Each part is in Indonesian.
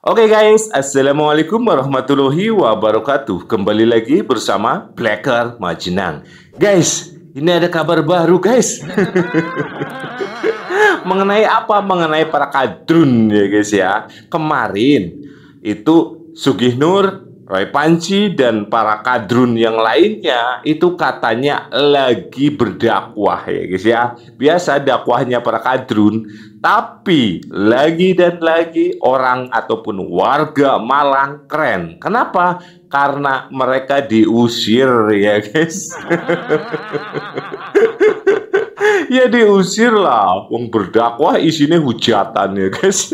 Oke guys, Assalamualaikum warahmatullahi wabarakatuh. Kembali lagi bersama Blacker Majenang. Guys, ini ada kabar baru guys. Mengenai apa? Mengenai para kadrun ya guys ya. Kemarin itu Sugih Nur, Roy Panci, dan para kadrun yang lainnya itu katanya lagi berdakwah ya guys ya. Biasa dakwahnya para kadrun, tapi lagi dan lagi orang ataupun warga Malang keren. Kenapa? Karena mereka diusir ya guys. Ya diusir lah, wong berdakwah isinya hujatan ya guys.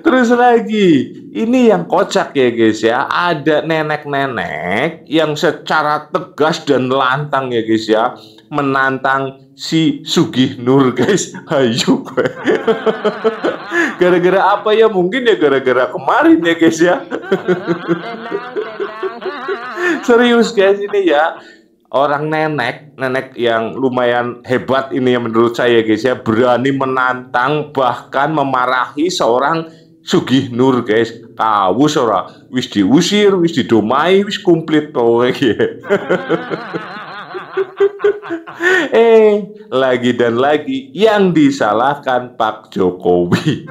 Terus lagi, ini yang kocak ya guys ya, ada nenek-nenek yang secara tegas dan lantang ya guys ya, menantang si Sugih Nur guys. Ayo gue. Gara-gara apa ya? Mungkin ya gara-gara kemarin ya guys ya. Serius guys ini ya. Orang nenek yang lumayan hebat ini ya menurut saya guys ya, berani menantang bahkan memarahi seorang Sugih Nur guys. Tahu seorang wis diusir, wis didomai, wis komplit pokoknya. Lagi dan lagi yang disalahkan Pak Jokowi.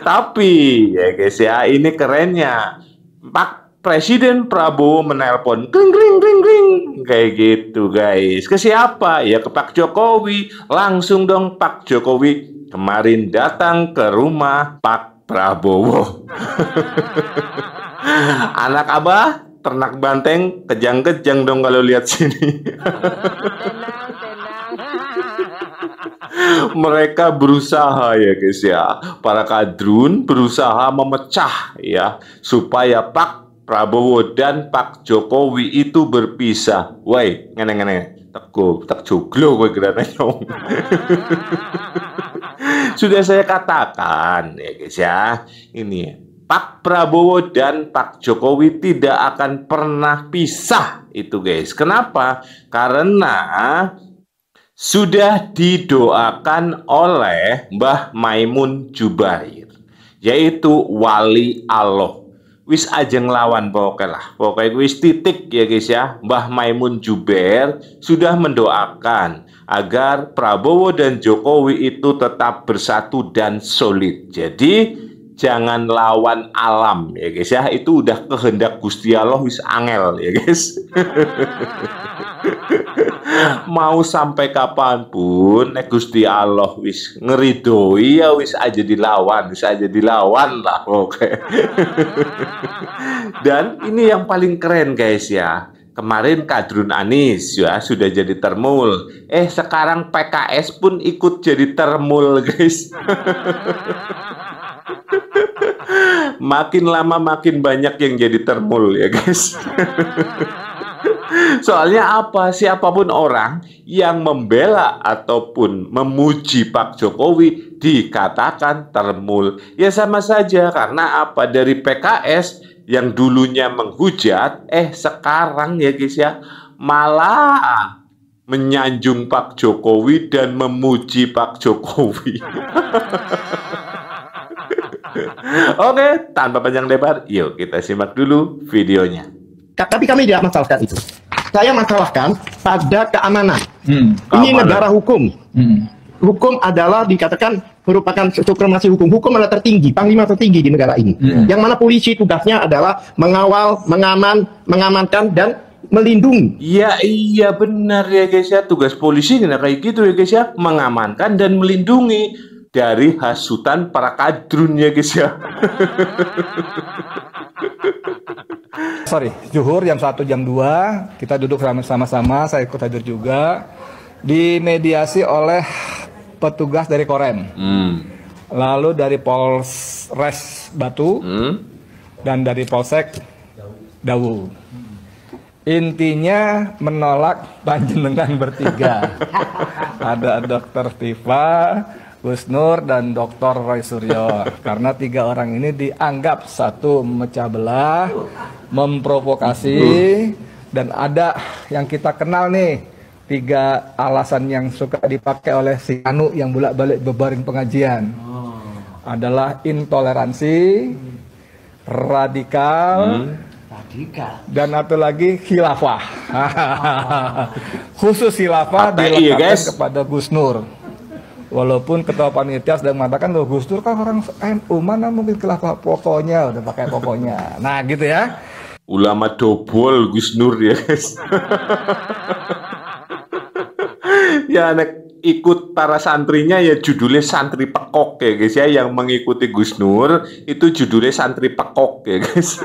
Tapi ya guys ya, ini kerennya Pak Presiden Prabowo menelpon kring kring kring kring kayak gitu guys. Ke siapa? Ya ke Pak Jokowi. Langsung dong Pak Jokowi kemarin datang ke rumah Pak Prabowo. Anak abah ternak banteng kejang-kejang dong kalau lihat sini. Mereka berusaha ya guys ya, para kadrun berusaha memecah ya supaya Pak Prabowo dan Pak Jokowi itu berpisah. Woi, ngene-ngene. Tak joglo kowe gerananya. Sudah saya katakan ya guys ya. Ini Pak Prabowo dan Pak Jokowi tidak akan pernah pisah itu guys. Kenapa? Karena sudah didoakan oleh Mbah Maimun Jubair, yaitu wali Allah. Wis ajeng lawan pokoknya wis titik ya guys ya. Mbah Maimun Jubair sudah mendoakan agar Prabowo dan Jokowi itu tetap bersatu dan solid. Jadi jangan lawan alam ya guys ya. Itu udah kehendak Gusti Allah, wis angel ya guys. Mau sampai kapanpun Gusti Allah wis ngeridoi ya wis aja dilawan lah oke. Dan ini yang paling keren guys ya, kemarin Kadrun Anies ya sudah jadi termul, sekarang PKS pun ikut jadi termul guys. Makin lama makin banyak yang jadi termul ya guys. Soalnya apa? Siapapun orang yang membela ataupun memuji Pak Jokowi dikatakan termul. Ya sama saja, karena apa? Dari PKS yang dulunya menghujat, sekarang ya guys ya, malah menyanjung Pak Jokowi dan memuji Pak Jokowi. Oke, tanpa panjang lebar, yuk kita simak dulu videonya. Tapi kami tidak masalahkan itu. Saya masalahkan pada keamanan. Ini Keamanan. negara hukum. Hukum adalah dikatakan merupakan supremasi hukum. Hukum adalah tertinggi, panglima tertinggi di negara ini. Yang mana polisi tugasnya adalah mengawal, mengamankan dan melindungi. Ya iya benar ya guys ya, tugas polisi kena kayak gitu ya guys ya, mengamankan dan melindungi dari hasutan para kadrun ya guys ya. Sorry, zuhur jam 1 jam 2 kita duduk sama-sama, saya ikut hadir juga, dimediasi oleh petugas dari Korem, lalu dari Polres Batu, dan dari Polsek Dawu. Intinya menolak panjenengan bertiga. Ada Dr. Tifa, Gus Nur, dan Dr. Roy Suryo. Karena 3 orang ini dianggap satu memecah belah, memprovokasi, dan ada yang kita kenal nih, 3 alasan yang suka dipakai oleh si Anu yang bolak-balik bebaring pengajian adalah intoleransi, radikal, dan atau lagi khilafah. Khusus khilafah dilekatkan kepada Gus Nur. Walaupun ketua panitia sedang mengatakan, loh Gus Nur kan orang NU, mana mungkin khilafah, pokoknya udah pakai pokoknya. Nah gitu ya. Ulama dobol Gus Nur ya guys. Ya anak ikut para santrinya ya judulnya santri pekok ya guys ya, yang mengikuti Gus Nur itu judulnya santri pekok ya guys.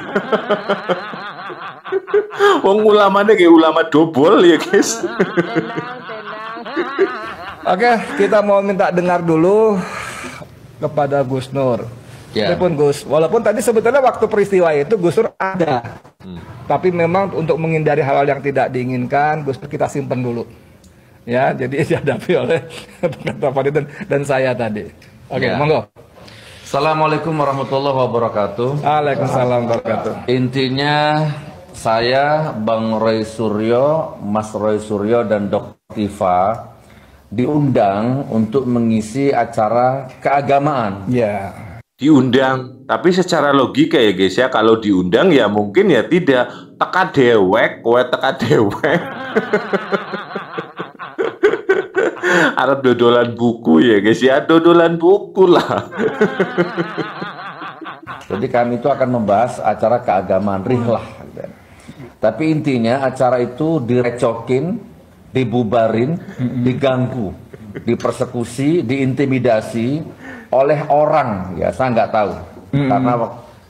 Wong ulamanya kayak ulama dobol ya guys. Oke, kita mau minta dengar dulu kepada Gus Nur. Meskipun Gus, walaupun tadi sebetulnya waktu peristiwa itu Gus Nur ada, tapi memang untuk menghindari hal-hal yang tidak diinginkan, Gus Nur kita simpen dulu. Ya, jadi dihadapi oleh Ketua Panitia dan saya tadi. Oke, monggo. Assalamualaikum warahmatullahi wabarakatuh. Waalaikumsalam warahmatullahi wabarakatuh. Intinya saya, Bang Roy Suryo, Mas Roy Suryo dan Dr. Tifa diundang untuk mengisi acara keagamaan. Ya. Diundang, tapi secara logika ya guys ya, kalau diundang ya mungkin ya tidak teka dewek, kowe teka dewek. Arab dodolan buku ya guys ya, dodolan buku lah. Jadi kami itu akan membahas acara keagamaan rihlah. Tapi intinya acara itu direcokin, dibubarin, diganggu, dipersekusi, diintimidasi oleh orang, ya saya nggak tahu,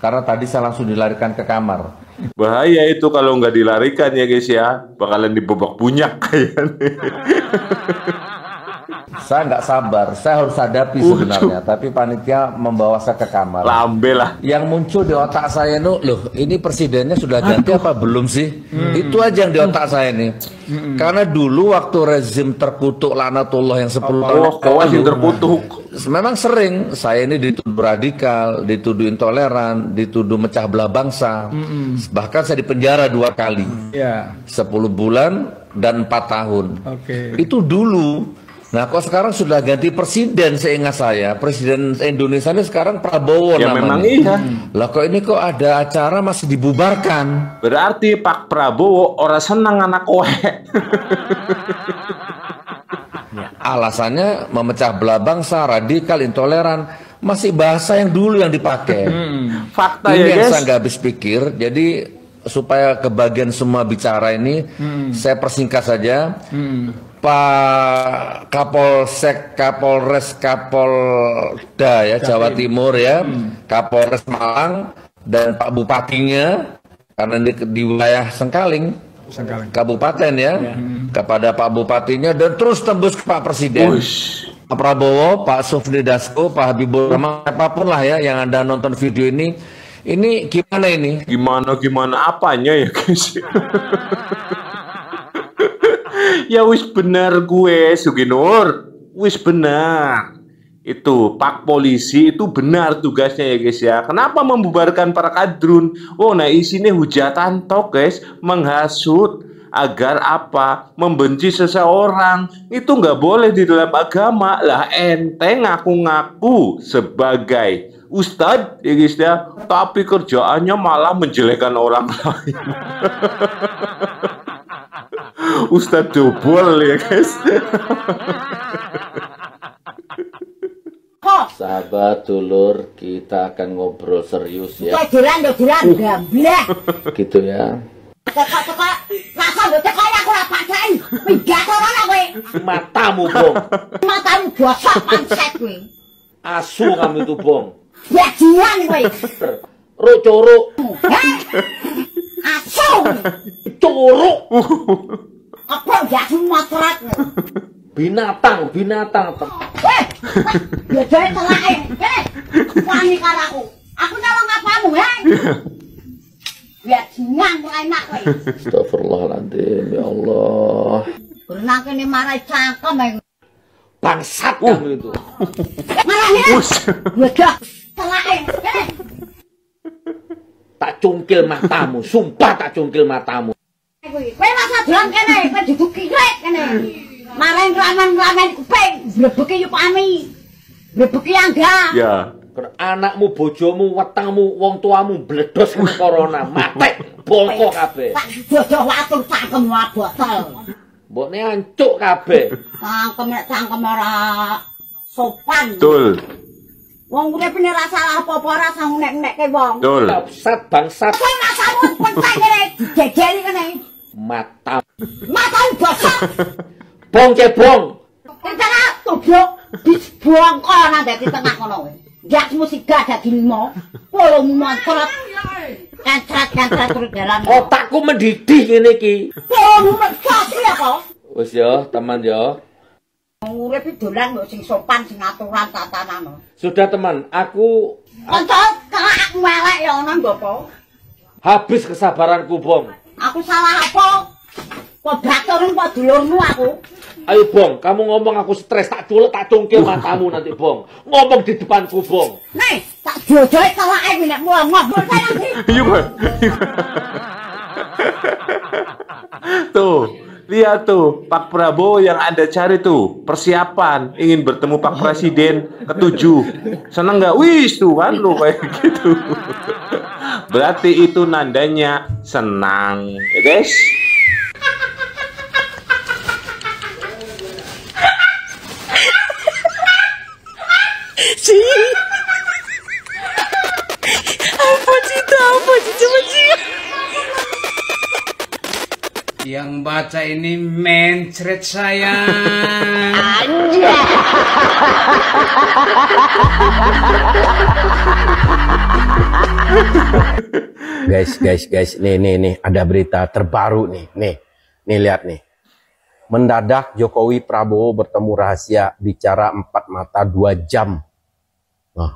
karena tadi saya langsung dilarikan ke kamar. Bahaya itu kalau nggak dilarikan ya guys ya, bakalan dibobok bunyak kayaknya. Saya nggak sabar, saya harus hadapi sebenarnya, tapi panitia membawa saya ke kamar. Lambe lah. Yang muncul di otak saya loh, ini presidennya sudah ganti apa belum sih? Itu aja yang di otak saya nih. Karena dulu waktu rezim terkutuk laknatullah yang 10 tahun yang terkutuk. Memang sering saya ini dituduh radikal, dituduh intoleran, dituduh mecah belah bangsa. Bahkan saya dipenjara 2 kali. 10 bulan dan 4 tahun. Itu dulu. Nah, kok sekarang sudah ganti presiden, seingat saya presiden Indonesia ini sekarang Prabowo ya, namanya. Memang iya. Lah kok ini kok ada acara masih dibubarkan? Berarti Pak Prabowo orang senang anak kowe. Alasannya memecah belah bangsa, radikal, intoleran, masih bahasa yang dulu yang dipakai. Fakta ini ya yang guys. saya nggak habis pikir. Jadi supaya kebagian semua bicara ini, saya persingkat saja. Pak Kapolsek, Kapolres, Kapolda ya Jawa Timur ya, Kapolres Malang dan Pak Bupatinya, karena di wilayah Sengkaling, Kabupaten ya, kepada Pak Bupatinya dan terus tembus ke Pak Presiden. Pak Prabowo, Pak Sufmi Dasko, Pak Habibur Rahman, apapun lah ya yang Anda nonton video ini gimana ini? Gimana apanya ya guys? Ya wis benar gue Suginur, wis benar. Itu Pak Polisi itu benar tugasnya ya guys ya. Kenapa membubarkan para kadrun? Oh nah isinya hujatan tok guys, menghasut agar apa? Membenci seseorang. Itu nggak boleh di dalam agama. Lah ente ngaku-ngaku sebagai ustadz ya guys ya, tapi kerjaannya malah menjelekkan orang lain. Ustadz dobol ya guys. Sahabat dulur, kita akan ngobrol serius ya. Dodolan gamblek. Gitu ya. Teko-teko rasa teko aku ora pacai. Pidat ora kowe. Matamu, Bong. Matamu bosok panset kowe. Asu kamu itu, Bong. Bajingan kowe. Curuk. Asu. Curuk. Apa ya semua terat. Binatang. Ya jare telake. Wani karo aku. Aku nyolong apamu, he? Ya jingan kok enak kowe. Astagfirullahaladzim, ya Allah. Berenang kene marai cangkem ae. Bangsat kamu itu. Marane. Wedah telake. Tak cungkil matamu, sumpah tak cungkil matamu. Kowe masa dolan kene, kowe diduki rek. kene. Marang ramen-ramen kuping, blebeke yo pami. Blebeke angga. Ya. Anakmu, bojomu, wetengmu, wong tuamu bledos kena corona, mati bongko kabeh. Tak bodoh watur cangkem botol. Mbokne ancuk kabeh. Cangkem ora sopan. Betul. Wong urip ini ra salah apa-apa ora sang nek-nekke wong. Betul. Bangsat. Kowe masamu penting kene dijejeli kene. Mata. Matamu bosok. Bong cebong. Kita tubruk disbongko nang dadi tengah kono kowe. Jasmu siga dadi limo. Polomu moncrot. Kancrat terus dalan. Otakku mendidih ngene iki. Polomu mencot apa? Wis ya, teman ya. Urip dolan kok sing sopan, sing aturan tatanan. Sudah teman, aku Kanca kelak melek ya ana ngopo? habis kesabaranku, Bong. Aku salah apa? Kok baturmu kok dulurmu aku? Ayo, Bong, kamu ngomong aku stres, tak culek, tak cungkil matamu nanti, Bong. Ngomong di depanku, Bong. Nih, tak jodohi kelake nek ngobrol saya nanti. Tuh, lihat tuh Pak Prabowo yang Anda cari tuh, persiapan ingin bertemu Pak Presiden ke-7. Seneng nggak? Wis tuh kan lu kayak gitu. Berarti itu nandanya senang, ya guys. Yang baca ini mencret saya. Guys, nih, ada berita terbaru nih, lihat nih. Mendadak Jokowi Prabowo bertemu rahasia, bicara 4 mata 2 jam. Nah.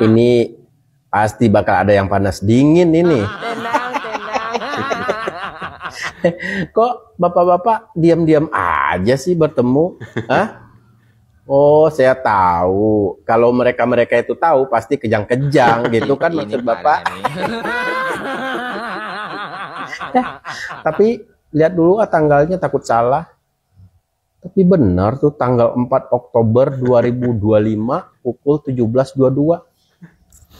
Ini pasti bakal ada yang panas dingin ini. Kok bapak-bapak diam-diam aja sih bertemu? Hah? Oh, saya tahu. Kalau mereka itu tahu pasti kejang-kejang gitu kan maksud bapak. Tapi lihat dulu tanggalnya, takut salah. Tapi benar tuh tanggal 4 Oktober 2025 pukul 17.22.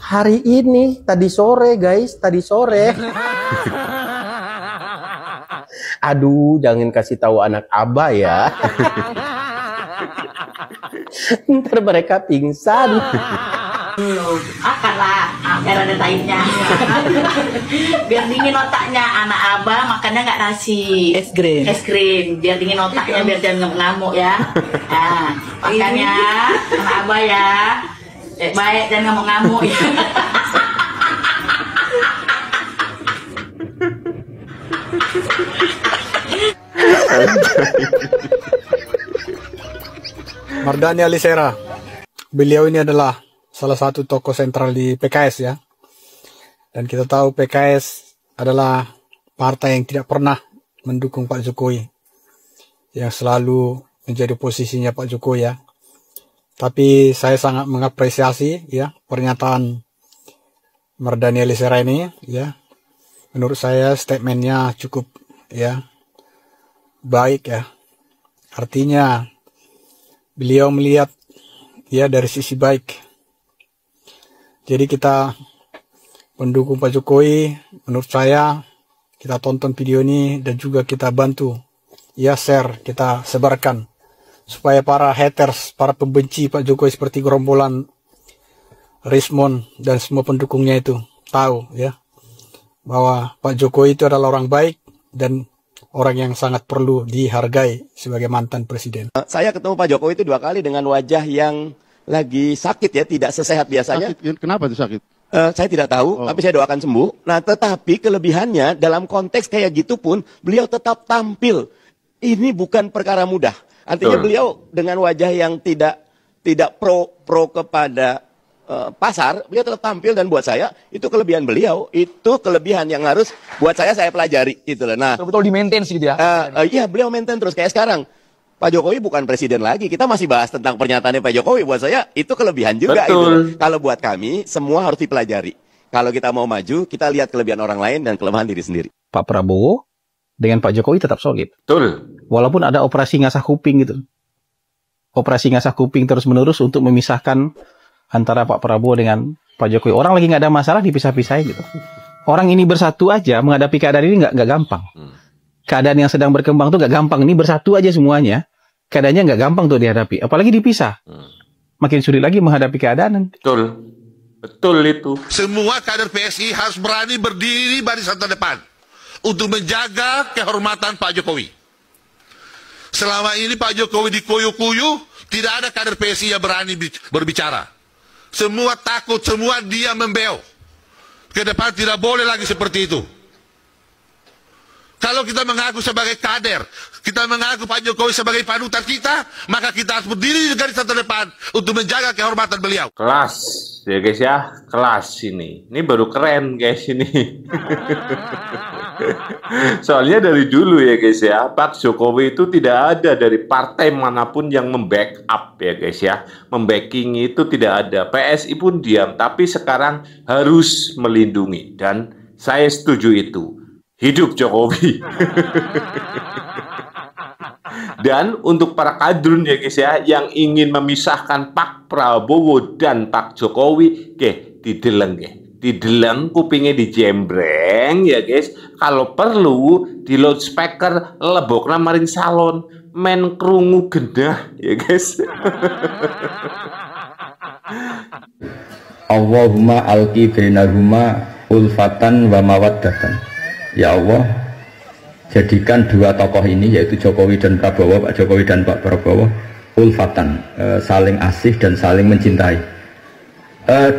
Hari ini, tadi sore guys, tadi sore. Aduh, jangan kasih tahu anak Abah ya. Ntar mereka pingsan. Akanlah, biar ada tainnya. Biar dingin otaknya. Anak Abah makannya nggak nasi. Es krim. Biar dingin otaknya, biar jangan ngamuk ya. Nah, makannya anak Abah ya. Baik, jangan ngamuk ya. Mardhani Alisera, beliau ini adalah salah satu tokoh sentral di PKS ya. Dan kita tahu PKS adalah partai yang tidak pernah mendukung Pak Jokowi, yang selalu menjadi posisinya Pak Jokowi ya. Tapi saya sangat mengapresiasi ya pernyataan Mardhani Alisera ini ya. Menurut saya statementnya cukup ya baik ya. Artinya beliau melihat ya dari sisi baik. Jadi kita pendukung Pak Jokowi, menurut saya kita tonton video ini dan juga kita bantu ya, share, kita sebarkan supaya para haters, para pembenci Pak Jokowi seperti gerombolan Rismon dan semua pendukungnya itu tahu ya bahwa Pak Jokowi itu adalah orang baik dan orang yang sangat perlu dihargai sebagai mantan presiden. Saya ketemu Pak Jokowi itu 2 kali dengan wajah yang lagi sakit ya, tidak sesehat biasanya. Sakit, kenapa itu sakit? Saya tidak tahu, tapi saya doakan sembuh. Nah, tetapi kelebihannya dalam konteks kayak gitu pun beliau tetap tampil. Ini bukan perkara mudah. Artinya beliau dengan wajah yang tidak pro kepada pasar, beliau tetap tampil, dan buat saya itu kelebihan beliau, itu kelebihan yang harus buat saya pelajari gitu loh. Nah, betul-betul di-maintain gitu ya. Iya, beliau maintain terus kayak sekarang. Pak Jokowi bukan presiden lagi. Kita masih bahas tentang pernyataannya Pak Jokowi. Buat saya itu kelebihan juga itu. Kalau buat kami semua harus dipelajari. Kalau kita mau maju, kita lihat kelebihan orang lain dan kelemahan diri sendiri. Pak Prabowo dengan Pak Jokowi tetap solid. Betul. Walaupun ada operasi ngasah kuping gitu. Operasi ngasah kuping terus-menerus untuk memisahkan antara Pak Prabowo dengan Pak Jokowi. Orang lagi nggak ada masalah dipisah-pisahin gitu. Orang ini bersatu aja menghadapi keadaan ini nggak gampang. Keadaan yang sedang berkembang tuh nggak gampang. Ini bersatu aja semuanya. Keadaannya nggak gampang tuh dihadapi. Apalagi dipisah. Makin sulit lagi menghadapi keadaan. Betul. Betul itu. Semua kader PSI harus berani berdiri barisan terdepan untuk menjaga kehormatan Pak Jokowi. Selama ini Pak Jokowi dikuyu-kuyu, tidak ada kader PSI yang berani berbicara. Semua takut, semua dia membeau. Ke depan tidak boleh lagi seperti itu. Kalau kita mengaku sebagai kader, kita mengaku Pak Jokowi sebagai panutan kita, maka kita harus berdiri di garisan terdepan untuk menjaga kehormatan beliau. Kelas, ya guys ya, kelas ini. Ini baru keren guys ini. Soalnya dari dulu ya guys ya, Pak Jokowi itu tidak ada dari partai manapun yang membackup ya guys ya. Membacking itu tidak ada. PSI pun diam, tapi sekarang harus melindungi. Dan saya setuju itu. Hidup Jokowi. Dan untuk para kadrun ya guys ya, yang ingin memisahkan Pak Prabowo dan Pak Jokowi, dideleng dideleng, kupingnya dijembreng ya guys. Kalau perlu di loudspeaker lebokna maring salon, men krungu gendah ya guys. Allahumma alqi bainahuma ulfatan wa mawaddatan. Ya Allah, jadikan dua tokoh ini yaitu Jokowi dan Prabowo, Pak Jokowi dan Pak Prabowo ulfatan, saling asih dan saling mencintai.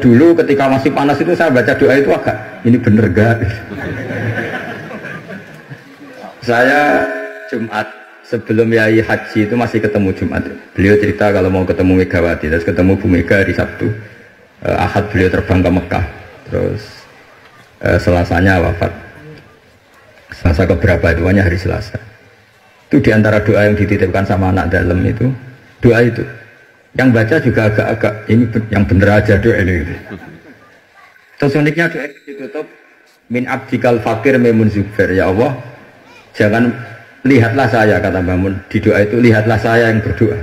Dulu ketika masih panas itu saya baca doa itu agak, ini bener gak? Saya Jumat sebelum Yai Haji itu masih ketemu Jumat. Beliau cerita kalau mau ketemu Megawati, terus ketemu Bu Mega hari Sabtu. Ahad beliau terbang ke Mekah, terus Selasanya wafat. Selasa keberapa itu, hanya hari Selasa. Itu diantara doa yang dititipkan sama anak dalam itu, doa itu. Yang baca juga agak-agak, ini yang bener aja doa ini. Terus uniknya doa itu ditutup, min abdikal fakir memun zubair. Ya Allah, jangan lihatlah saya, kata Mamun. Di doa itu, lihatlah saya yang berdoa.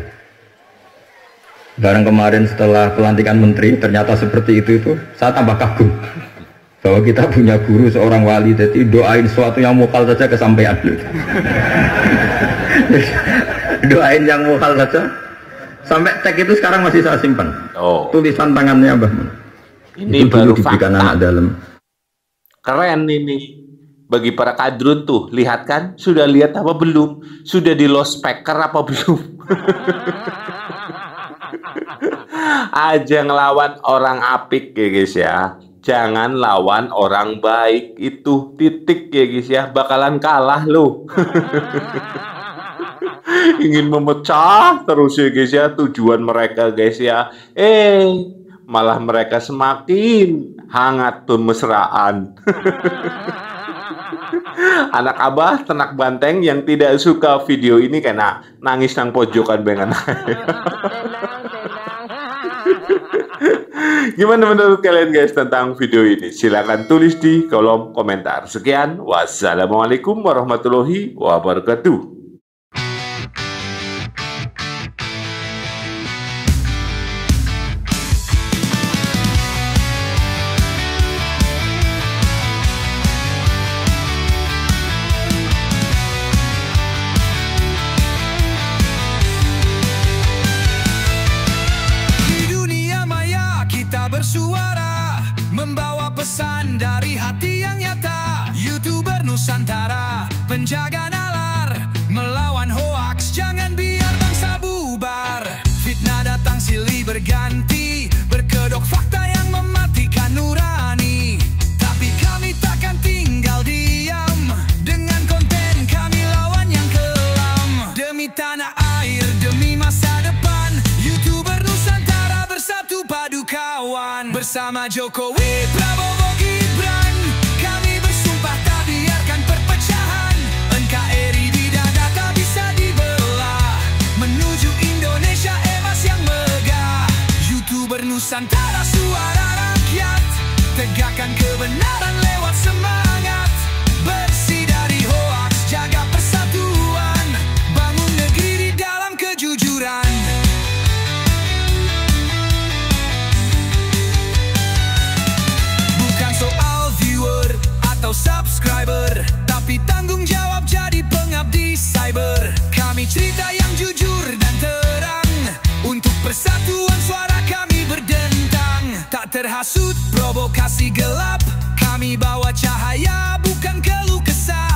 Barang kemarin setelah pelantikan menteri, ternyata seperti itu saya tambah kagum. Bahwa kita punya guru seorang wali, jadi doain sesuatu yang mukal saja kesampaian. Doain yang mukal saja, sampai cek itu sekarang masih saya simpan. Tulisan tangannya Mbah. Ini itu baru diberikan fakta. anak dalam. Keren ini. Bagi para kadrun tuh, lihat kan? Sudah lihat apa belum? Sudah di loudspeaker apa belum? Aja ngelawan orang apik ya guys ya. Jangan lawan orang baik, itu titik ya guys ya, bakalan kalah loh. Ingin memecah terus ya guys ya tujuan mereka guys ya. Malah mereka semakin hangat tuh mesraan. Anak abah tenak banteng yang tidak suka video ini karena nangis nang pojokan bengan. Gimana menurut kalian guys tentang video ini? Silahkan tulis di kolom komentar. Sekian, wassalamualaikum warahmatullahi wabarakatuh. Bersuara, membawa pesan dari hati yang nyata. YouTuber Nusantara, penjaga nalar, melawan hoaks, jangan biar bangsa bubar. Fitnah datang silih berganti, berkedok fakta yang mematikan nurani. Tapi kami takkan tinggal diam, dengan konten kami lawan yang kelam. Demi tanah air, demi masa depan, YouTuber Nusantara bersatu padu kawan. Bersama Jokowi, Prabowo, Gibran, kami bersumpah tak biarkan perpecahan. NKRI di dada tak bisa dibelah, menuju Indonesia emas yang megah. YouTuber Nusantara, suara rakyat, tegakkan kebenaran lewat semangat bersih. cerita yang jujur dan terang. Untuk persatuan suara kami berdentang. Tak terhasut provokasi gelap, kami bawa cahaya bukan keluh kesah.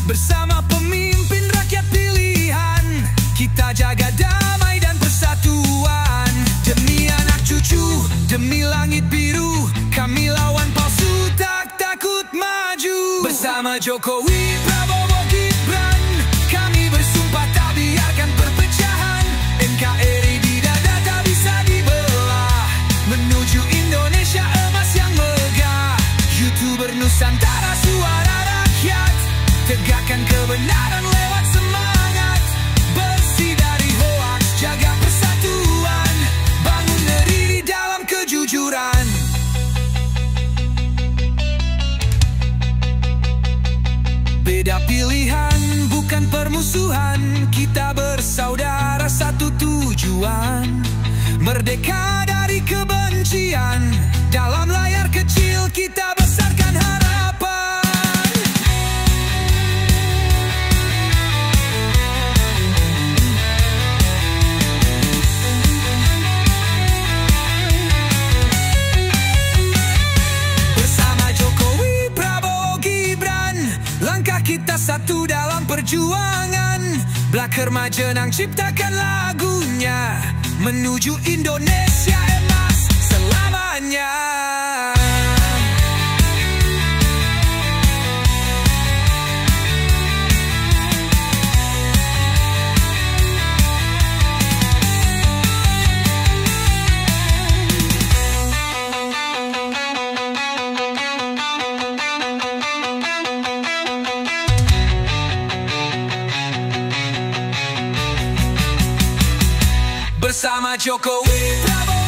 Bersama pemimpin rakyat pilihan, kita jaga damai dan persatuan. Demi anak cucu, demi langit biru, kami lawan palsu tak takut maju. Bersama Jokowi, Prabowo, Gibran, kami bersumpah tak biarkan perpecahan. NKRI di dada tak bisa dibelah, menuju Indonesia emas yang megah. YouTuber Nusantara suara rakyat, tegakkan kebenaran lewat semangat. Bersih dari hoaks, jaga persatuan, bangun negeri di dalam kejujuran. Beda pilihan bukan permusuhan, kita bersaudara satu tujuan. Merdeka dari kebencian, dalam layar kecil kita besarkan harapan. Bersama Jokowi, Prabowo, Gibran, langkah kita satu dalam perjuangan. Blaker Majenang ciptakan lagunya, menuju Indonesia emas selamanya. Bersama Jokowi, Prabowo,